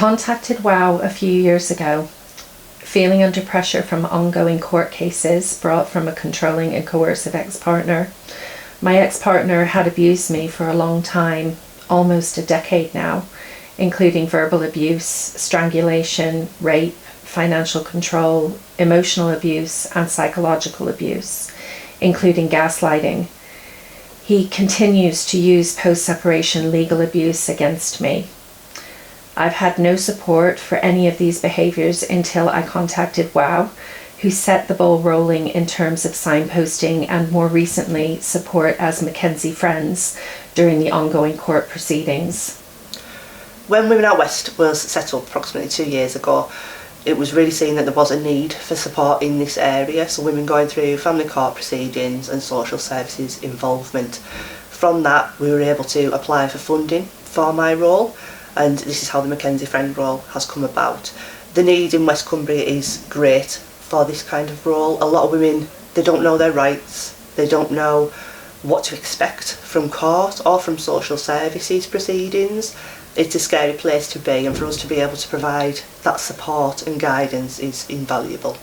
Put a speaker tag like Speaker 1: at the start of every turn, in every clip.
Speaker 1: contacted WOW a few years ago, feeling under pressure from ongoing court cases brought from a controlling and coercive ex-partner. My ex-partner had abused me for a long time, almost a decade now, including verbal abuse, strangulation, rape, financial control, emotional abuse, and psychological abuse, including gaslighting. He continues to use post-separation legal abuse against me. I've had no support for any of these behaviours until I contacted WOW, who set the ball rolling in terms of signposting and more recently support as McKenzie Friends during the ongoing court proceedings.
Speaker 2: When Women Out West was set up approximately 2 years ago, it was really seen that there was a need for support in this area, so women going through family court proceedings and social services involvement. From that, we were able to apply for funding for my role, and this is how the McKenzie Friend role has come about. The need in West Cumbria is great for this kind of role. A lot of women, they don't know their rights, they don't know what to expect from court or from social services proceedings. It's a scary place to be, and for us to be able to provide that support and guidance is invaluable.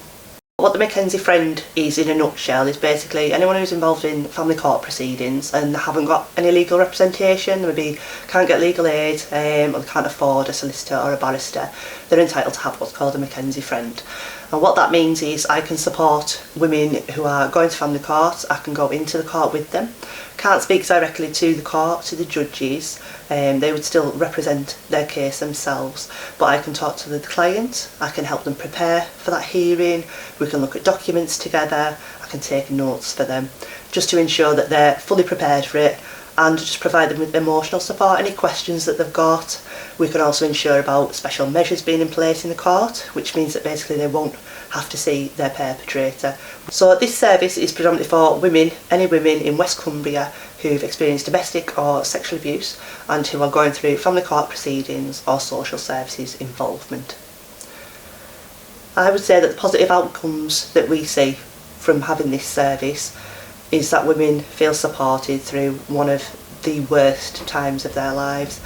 Speaker 2: What the McKenzie Friend is in a nutshell is basically anyone who's involved in family court proceedings and haven't got any legal representation, maybe can't get legal aid or they can't afford a solicitor or a barrister, they're entitled to have what's called a McKenzie Friend. And what that means is I can support women who are going to family court, I can go into the court with them. Can't speak directly to the court, to the judges, they would still represent their case themselves, but I can talk to the client, I can help them prepare for that hearing, we can look at documents together, I can take notes for them, just to ensure that they're fully prepared for it, and just provide them with emotional support, any questions that they've got. We can also ensure about special measures being in place in the court, which means that basically they won't have to see their perpetrator. So this service is predominantly for women, any women in West Cumbria who've experienced domestic or sexual abuse and who are going through family court proceedings or social services involvement. I would say that the positive outcomes that we see from having this service is that women feel supported through one of the worst times of their lives.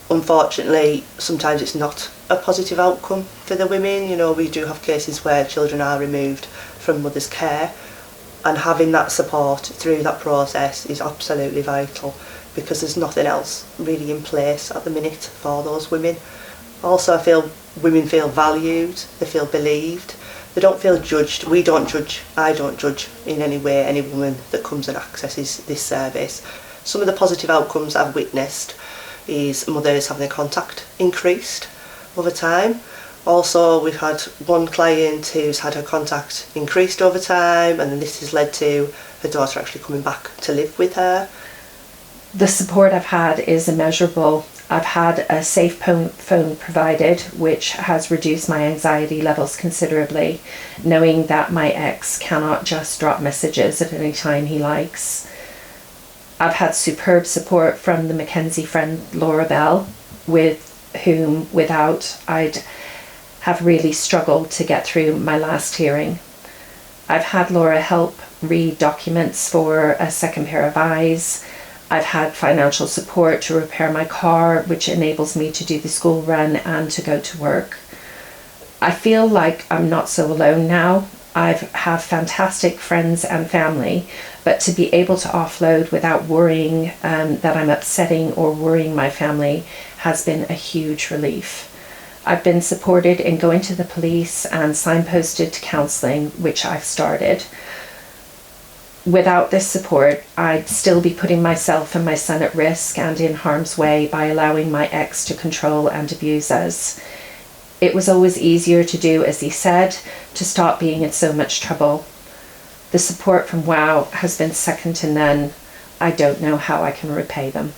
Speaker 2: Unfortunately, sometimes it's not a positive outcome for the women. You know, we do have cases where children are removed from mother's care, and having that support through that process is absolutely vital, because there's nothing else really in place at the minute for those women. Also, I feel women feel valued, they feel believed, they don't feel judged. We don't judge, I don't judge in any way any woman that comes and accesses this service. Some of the positive outcomes I've witnessed is mothers having their contact increased over time. Also, we've had one client who's had her contact increased over time, and then this has led to her daughter actually coming back to live with her.
Speaker 1: The support I've had is immeasurable. I've had a safe phone provided, which has reduced my anxiety levels considerably, knowing that my ex cannot just drop messages at any time he likes. I've had superb support from the McKenzie Friend Laura Bell, with whom without I'd have really struggled to get through my last hearing. I've had Laura help read documents for a second pair of eyes. I've had financial support to repair my car, which enables me to do the school run and to go to work. I feel like I'm not so alone now. I have fantastic friends and family, but to be able to offload without worrying that I'm upsetting or worrying my family has been a huge relief. I've been supported in going to the police and signposted to counselling, which I've started. Without this support, I'd still be putting myself and my son at risk and in harm's way by allowing my ex to control and abuse us. It was always easier to do as he said, to stop being in so much trouble. The support from WOW has been second to none. I don't know how I can repay them.